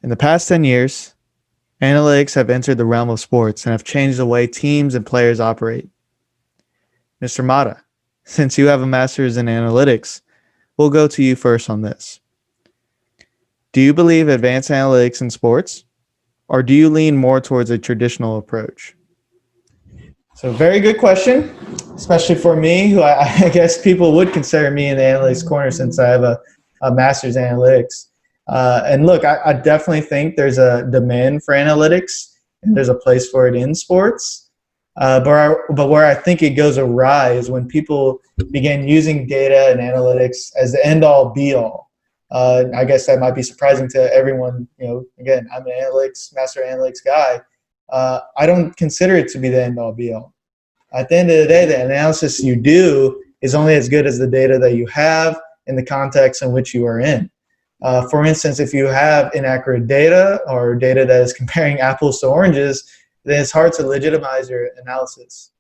In the past 10 years, analytics have entered the realm of sports and have changed the way teams and players operate. Mr. Mata, since you have a master's in analytics, we'll go to you first on this. Do you believe advanced analytics in sports, or do you lean more towards a traditional approach? So, very good question, especially for me, who I guess people would consider me in the analytics corner since I have a master's in analytics. And look, I definitely think there's a demand for analytics and there's a place for it in sports. But where I think it goes awry is when people begin using data and analytics as the end all be all. I guess that might be surprising to everyone. Again, I'm an master analytics guy. I don't consider it to be the end all be all. At the end of the day, the analysis you do is only as good as the data that you have in the context in which you are in. For instance, if you have inaccurate data or data that is comparing apples to oranges, then it's hard to legitimize your analysis.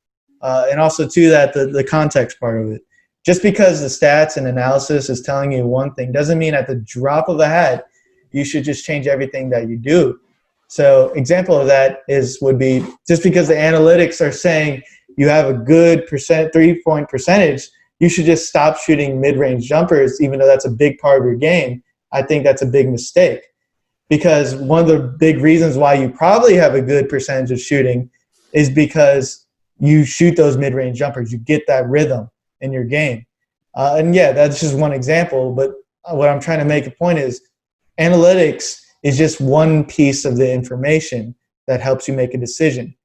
And also, too, that the context part of it. Just because the stats and analysis is telling you one thing doesn't mean at the drop of a hat you should just change everything that you do. So example of that would be just because the analytics are saying you have a good three-point percentage, you should just stop shooting mid-range jumpers, even though that's a big part of your game. I think that's a big mistake, because one of the big reasons why you probably have a good percentage of shooting is because you shoot those mid-range jumpers. You get that rhythm in your game. And yeah, that's just one example, but what I'm trying to make a point is analytics is just one piece of the information that helps you make a decision.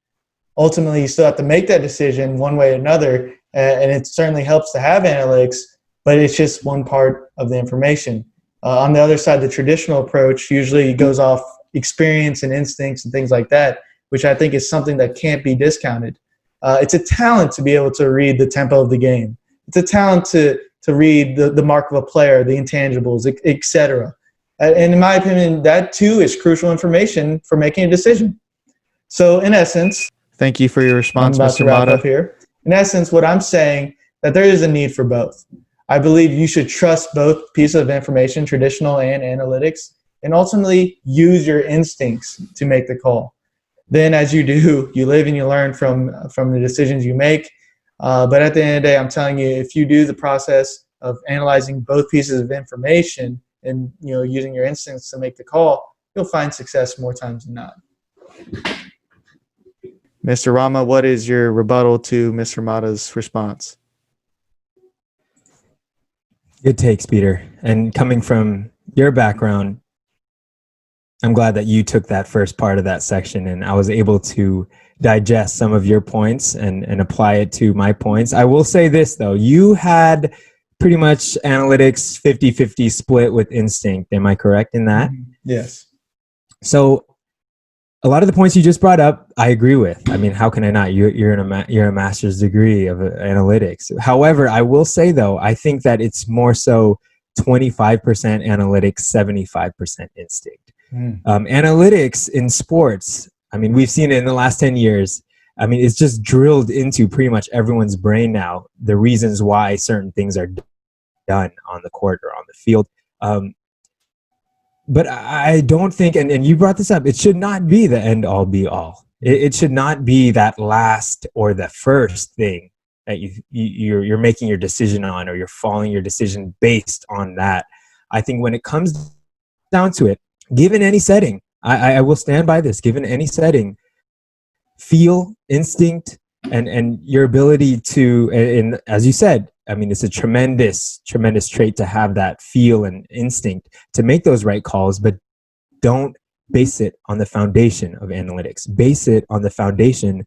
Ultimately, you still have to make that decision one way or another, and it certainly helps to have analytics, but it's just one part of the information. On the other side, the traditional approach usually goes off experience and instincts and things like that, which I think is something that can't be discounted. It's a talent to be able to read the tempo of the game. It's a talent to read the mark of a player, the intangibles, etc. And in my opinion, that too is crucial information for making a decision. So in essence, thank you for your response, I'm about Mr. to wrap Mata. up here. In essence, what I'm saying that there is a need for both. I believe you should trust both pieces of information, traditional and analytics, and ultimately use your instincts to make the call. Then as you do, you live and you learn from the decisions you make. But at the end of the day, I'm telling you, if you do the process of analyzing both pieces of information and using your instincts to make the call, you'll find success more times than not. Mr. Rama, what is your rebuttal to Mr. Mata's response? Good takes, Peter. And coming from your background, I'm glad that you took that first part of that section and I was able to digest some of your points and apply it to my points. I will say this, though. You had pretty much analytics 50-50 split with instinct. Am I correct in that? Yes. So a lot of the points you just brought up, I agree with. I mean, how can I not? You're a master's degree of analytics. However, I will say, though, I think that it's more so 25% analytics, 75% instinct. Analytics in sports, I mean, we've seen it in the last 10 years. I mean, it's just drilled into pretty much everyone's brain now, the reasons why certain things are done on the court or on the field. But I don't think, and you brought this up, it should not be the end all be all. It should not be that last or the first thing that you're making your decision on, or you're following your decision based on that. I think when it comes down to it, given any setting, I will stand by this, given any setting, feel, instinct, and your ability to, and as you said, I mean, it's a tremendous trait to have that feel and instinct to make those right calls, but don't base it on the foundation of analytics. Base it on the foundation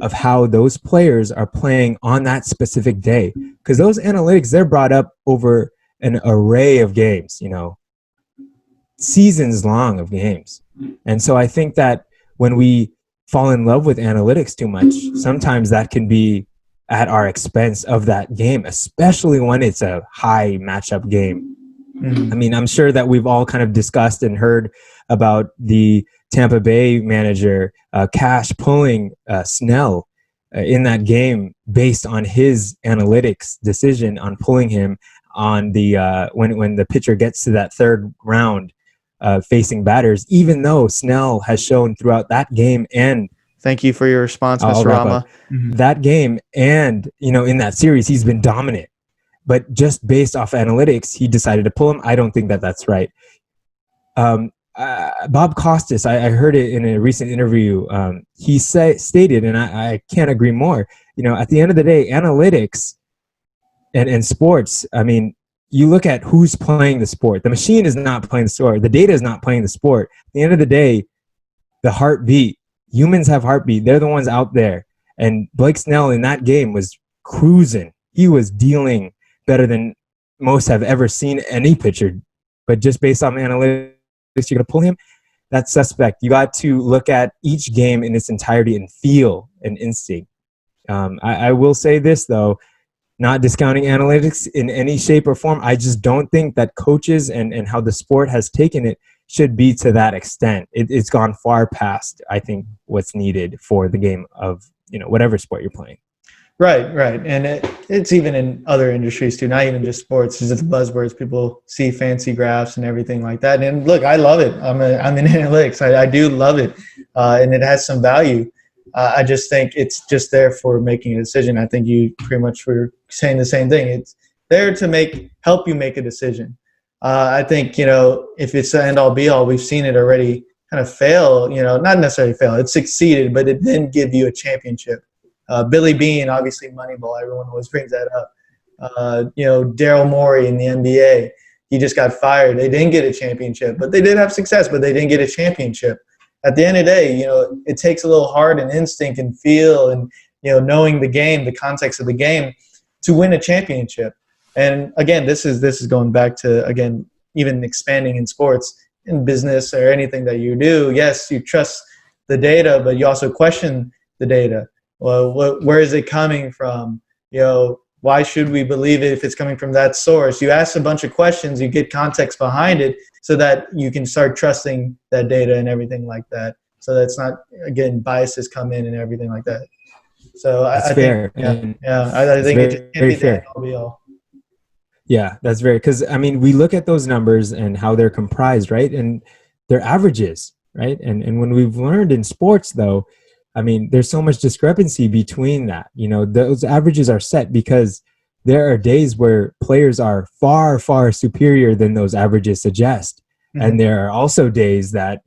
of how those players are playing on that specific day. Because those analytics, they're brought up over an array of games, seasons long of games. And so I think that when we fall in love with analytics too much, sometimes that can be at our expense of that game, especially when it's a high matchup game. I mean, I'm sure that we've all kind of discussed and heard about the Tampa Bay manager, Cash, pulling Snell in that game based on his analytics decision on pulling him on the when the pitcher gets to that third round facing batters, even though Snell has shown throughout that game and Thank you for your response, I'll Mr. wrap up. Rama. That game and, in that series, he's been dominant. But just based off analytics, he decided to pull him. I don't think that that's right. Bob Costas, I heard it in a recent interview. He stated, and I can't agree more, at the end of the day, analytics and sports, I mean, you look at who's playing the sport. The machine is not playing the sport. The data is not playing the sport. At the end of the day, the heartbeat, humans have heartbeat. They're the ones out there. And Blake Snell in that game was cruising. He was dealing better than most have ever seen any pitcher. But just based on analytics, you're going to pull him. That's suspect. You got to look at each game in its entirety and feel an instinct. I will say this, though, not discounting analytics in any shape or form. I just don't think that coaches and how the sport has taken it should be to that extent. It's gone far past, I think, what's needed for the game of, whatever sport you're playing. Right. And it's even in other industries too, not even just sports. It's just buzzwords. People see fancy graphs and everything like that. And look, I love it. I'm in analytics. I do love it, and it has some value. I just think it's just there for making a decision. I think you pretty much were saying the same thing. It's there to help you make a decision. I think, if it's the end all be all, we've seen it already kind of fail, not necessarily fail. It succeeded, but it didn't give you a championship. Billy Bean, obviously Moneyball, everyone always brings that up. Daryl Morey in the NBA, he just got fired. They didn't get a championship, but they did have success, but they didn't get a championship. At the end of the day, it takes a little heart and instinct and feel and, knowing the game, the context of the game to win a championship. And again, this is going back to, again, even expanding in sports, in business or anything that you do. Yes, you trust the data, but you also question the data. Well, where is it coming from? Why should we believe it if it's coming from that source? You ask a bunch of questions, you get context behind it so that you can start trusting that data and everything like that. So that's not, again, biases come in and everything like that. So I fair. think, I think it just can't be the end all be all. Yeah, that's very, because I mean, we look at those numbers and how they're comprised, right? And they're averages, right? And when we've learned in sports, though, I mean, there's so much discrepancy between that. Those averages are set because there are days where players are far, far superior than those averages suggest. Mm-hmm. And there are also days that,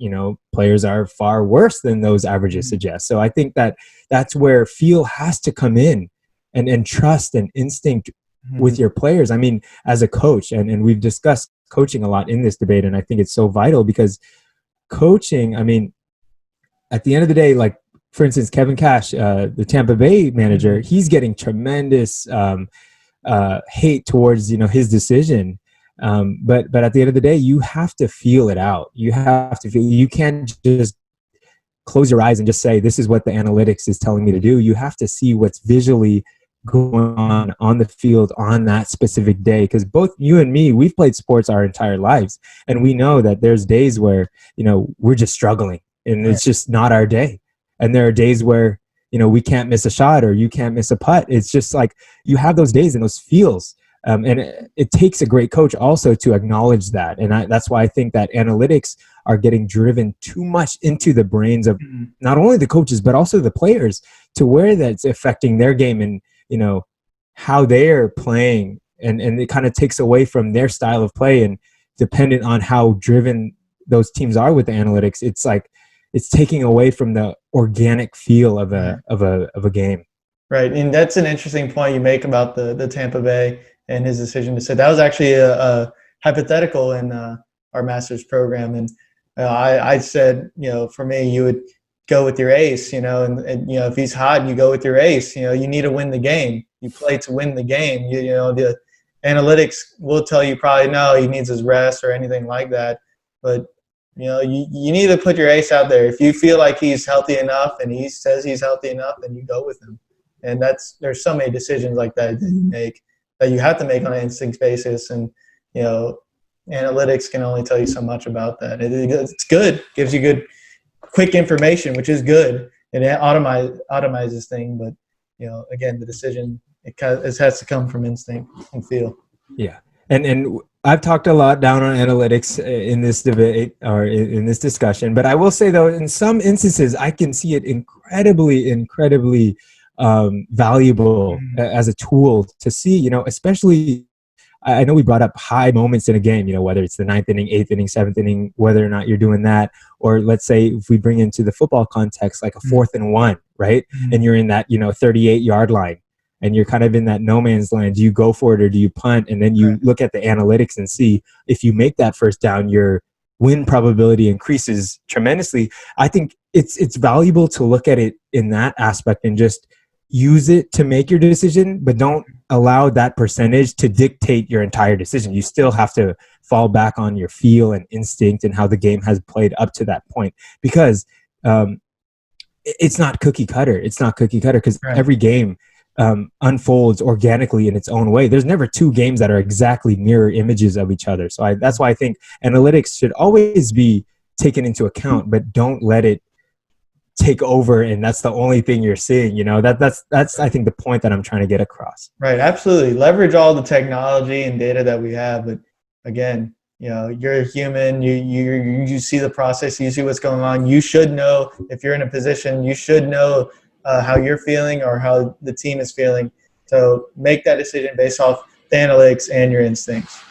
players are far worse than those averages suggest. So I think that that's where feel has to come in and trust and instinct with your players. I mean, as a coach, and we've discussed coaching a lot in this debate, and I think it's so vital because coaching, I mean, at the end of the day, like, for instance, Kevin Cash, the Tampa Bay manager, he's getting tremendous hate towards, his decision. But at the end of the day, you have to feel it out. You have to feel, you can't just close your eyes and just say, this is what the analytics is telling me to do. You have to see what's visually going on the field on that specific day, because both you and me, we've played sports our entire lives, and we know that there's days where we're just struggling and it's just not our day, and there are days where we can't miss a shot or you can't miss a putt. It's just like you have those days and those feels, and it takes a great coach also to acknowledge that. And that's why I think that analytics are getting driven too much into the brains of not only the coaches but also the players, to where that's affecting their game and how they're playing, and it kind of takes away from their style of play. And dependent on how driven those teams are with the analytics, it's like it's taking away from the organic feel of a game. Right, and that's an interesting point you make about the Tampa Bay and his decision to sit. That was actually a hypothetical in our master's program, and I said, for me, you would go with your ace, and if he's hot, you go with your ace. You need to win the game. You play to win the game. The analytics will tell you probably no, he needs his rest or anything like that. But you need to put your ace out there. If you feel like he's healthy enough and he says he's healthy enough, then you go with him. And there's so many decisions like that you make, that you have to make on an instinct basis. And analytics can only tell you so much about that. It's good, gives you good, quick information, which is good, and it automizes things. But again, the decision it has to come from instinct and feel. Yeah, and I've talked a lot down on analytics in this debate or in this discussion, but I will say though, in some instances, I can see it incredibly valuable as a tool to see. You know, especially I know we brought up high moments in a game. You know, whether it's the ninth inning, eighth inning, seventh inning, whether or not you're doing that, or let's say if we bring into the football context, like a 4th and 1, right? And you're in that 38-yard line, and you're kind of in that no man's land. Do you go for it or do you punt? And then you look at the analytics and see if you make that first down, your win probability increases tremendously. I think it's valuable to look at it in that aspect and just use it to make your decision, but don't allow that percentage to dictate your entire decision. You still have to fall back on your feel and instinct and how the game has played up to that point, because it's not cookie cutter. It's not cookie cutter because every game unfolds organically in its own way. There's never two games that are exactly mirror images of each other. So that's why I think analytics should always be taken into account, but don't let it take over and that's the only thing you're seeing. You know, that's I think the point that I'm trying to get across. Right, absolutely. Leverage all the technology and data that we have, but again, you know, you're a human. You see the process. You see what's going on. You should know if you're in a position. You should know how you're feeling or how the team is feeling. So make that decision based off the analytics and your instincts.